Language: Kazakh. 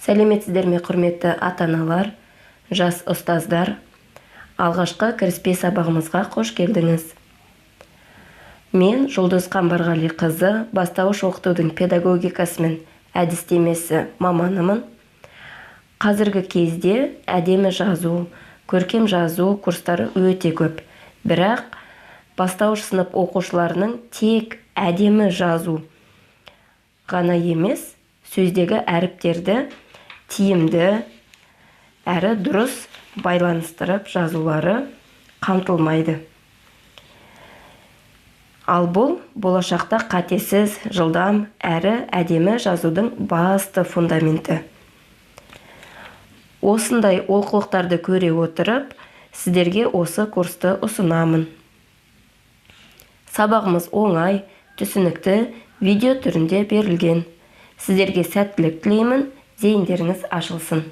Сәлеметсіздер ме, құрметті ата-аналар, жас ұстаздар. Алғашқы кіріспе сабағымызға қош келдіңіз. Мен Жұлдыз Қамбарғали қызы, бастауыш оқытудың педагогикасы мен әдістемесі маманымын. Қазіргі кезде әдемі жазу, көркем жазу курстары өте көп. Бірақ бастауыш сынып оқушыларының тек әдемі жазу ғана емес, сөздегі әріптерді тиімді әрі дұрыс байланыстырып жазулары қамтылмайды. Ал бұл болашақта қатесіз, жылдам әрі әдемі жазудың басты фундаменті. Осындай олқылықтарды көре отырып, сіздерге осы курсты ұсынамын. Сабағымыз оңай, түсінікті видео түрінде берілген. Сіздерге сәттілік тілеймін, зейіндеріңіз ашылсын.